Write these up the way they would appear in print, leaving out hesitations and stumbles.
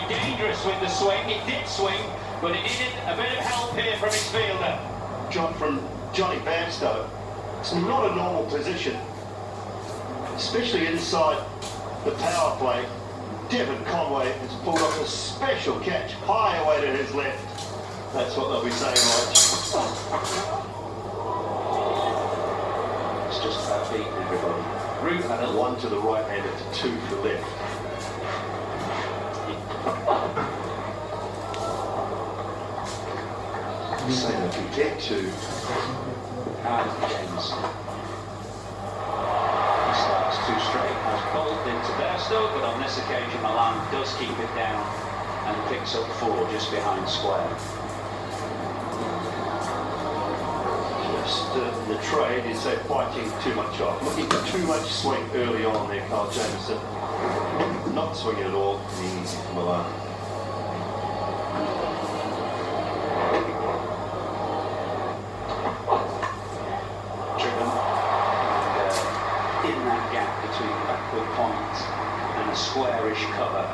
be dangerous with the swing. It did swing, but it needed a bit of help here from his fielder. From Johnny Bamstow. It's not a normal position, especially inside the power play. Devon Conway has pulled off a special catch high away to his left. That's what they'll be saying, right? It's just about beating everybody. Root had a one to the right hander to two to the left. So if you get to James. He starts too straight, has bowled into Bairstow, but on this occasion Milan does keep it down and picks up 4 just behind square. Just the trade is biting too much off. Looking for too much swing early on there, Carl Jamieson. Not swinging at all, easy for Milan. And a squarish cover.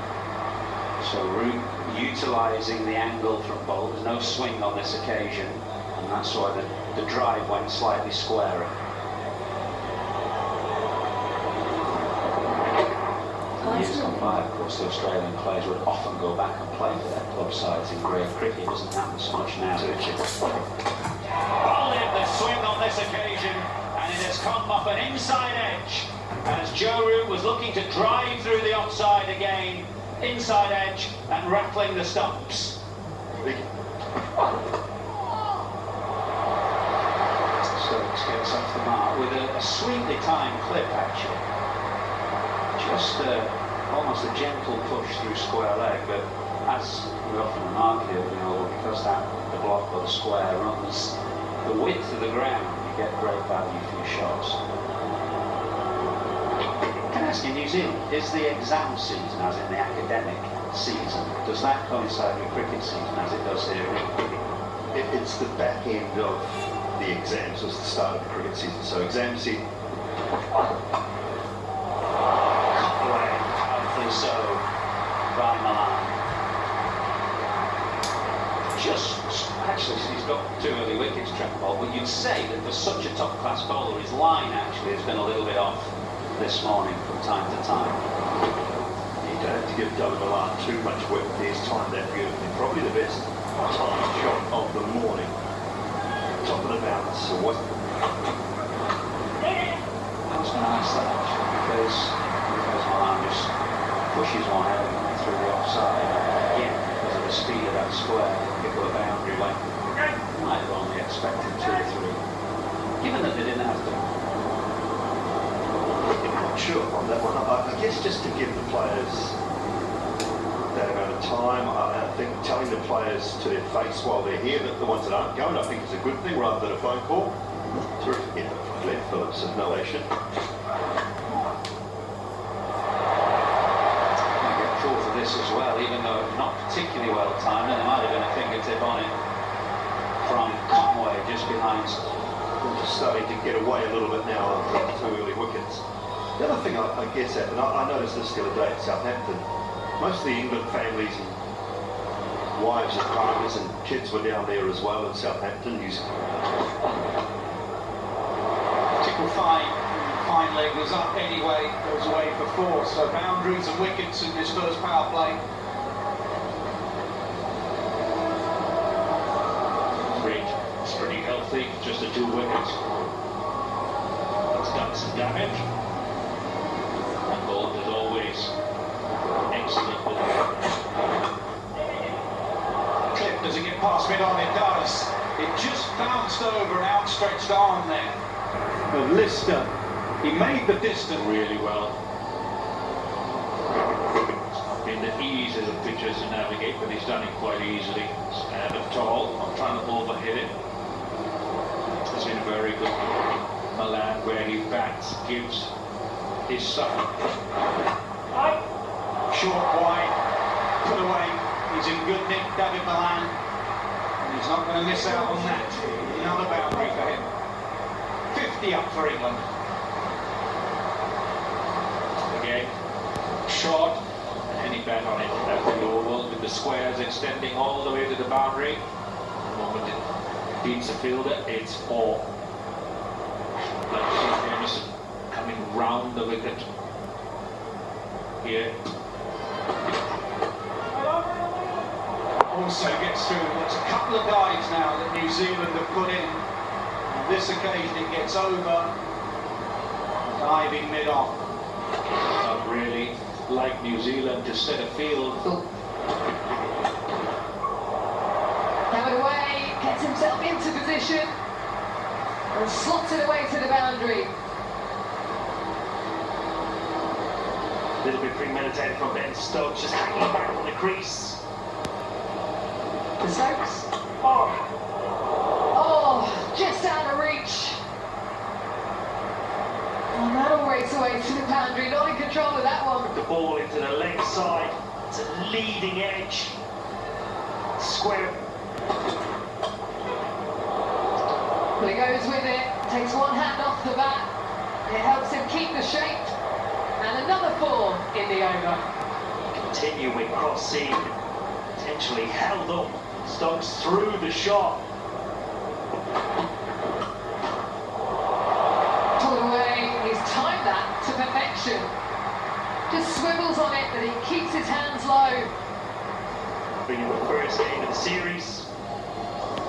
So Root utilising the angle from bowl. There's no swing on this occasion, and that's why the drive went slightly squarer. Years gone by, of course, the Australian players would often go back and play for their club sides in grade cricket. It doesn't happen so much now. Well, the swing on this occasion, and it has come off an inside edge. As Joe Root was looking to drive through the offside again, inside edge and rattling the stumps. Stokes gets off the mark with a sweetly timed clip, actually. Just almost a gentle push through square leg, but as we often remark here, because the block or the square runs the width of the ground, you get great value for your shots. In New Zealand, is the exam season, as in the academic season, does that coincide with cricket season as it does here? It's the back end of the exams, it's the start of the cricket season. So exam season. Cut away, powerfully so, by Milan. Actually, he's got 2 early wickets, Trevor, but you'd say that for such a top-class bowler, his line actually has been a little bit off this morning from time to time. You don't have to give Milan too much work. He's timed that beautifully. Probably the best time shot of the morning. Top of the bounce. So what? I was going to ask that actually, because Milan just pushes one out through the offside. Again, because of the speed of that square, people at boundary length might have only expected 2 or 3. Given that they didn't have to. Sure on that one. I guess just to give the players that amount of time, I think telling the players to their face while they're here that the ones that aren't going, I think is a good thing rather than a phone call. Terrific effort from Glenn Phillips of No Action. I get thought of this as well, even though not particularly well timed, and there might have been a fingertip on it from Conway just behind. We're just starting to get away a little bit now after 2 early wickets. The other thing I guess that, and I noticed this the other day at Southampton, most of the England families and wives and partners and kids were down there as well in Southampton. Tickle fine leg was up anyway, goes away for 4, so boundaries and wickets in this first power play. 3, it's pretty healthy, just the 2 wickets. That's done some damage. And bowled as always. Excellent ball. Clip, does it get past mid-on? It does. It just bounced over an outstretched arm there. But Lister, he made the distance really well. It's not been the easiest of pitches to navigate, but he's done it quite easily. Stand up tall, not trying to overhit it. It's been very good. Milan, where he bats, gives his side. Short wide, put away. He's in good nick, David Milan. And he's not going to miss out on that. Another boundary for him. 50 up for England. Again, short, any bet on it at the Oval, with the squares extending all the way to the boundary. The moment it beats the fielder, it's 4. Like Jameson coming round the wicket here. Also gets through. There's a couple of dives now that New Zealand have put in. On this occasion it gets over, diving mid-on. I'd really like New Zealand to set a field. Now away, gets himself into position and slots it away to the boundary. A little bit premeditated from Ben Stokes, just hanging back on the crease. The Stokes. Oh, Oh, just out of reach. And that'll race away to the boundary, not in control of that one. the ball into the leg side, it's a leading edge. Square. Well, he goes with it, takes one hand off the bat. It helps him keep the shape. And another 4 in the over. Continuing cross seam, potentially held up. Stokes through the shot. Pulled away, he's timed that to perfection. Just swivels on it, but he keeps his hands low. Bringing the first game of the series.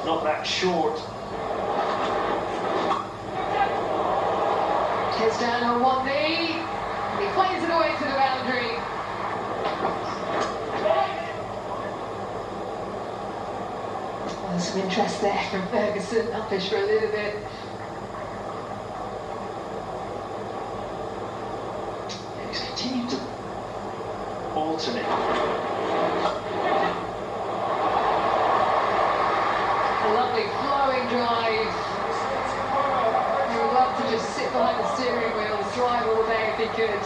Not that short. Gets down on one knee. He plays it away to the boundary. There's some interest there from Ferguson, uppish for a little bit. He's continued to alternate. A lovely flowing drive. He would love to just sit behind the steering wheel, drive all day if he could.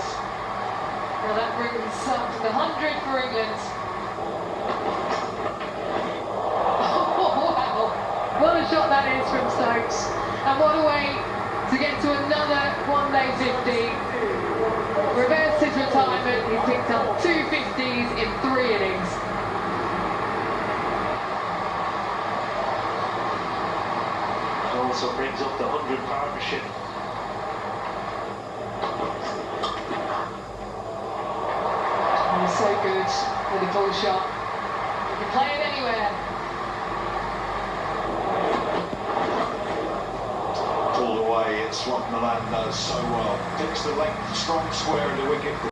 Now that brings up the 100 for England. What a shot that is from Stokes, and what a way to get to another one-day 50. Reversed his retirement, he picked up 2 50s in 3 innings. It also brings up the 100 partnership. He's so good with a full shot. He can play it anywhere. Pulled away, it's what Milan does so well. Picks the length, strong square of the wicket.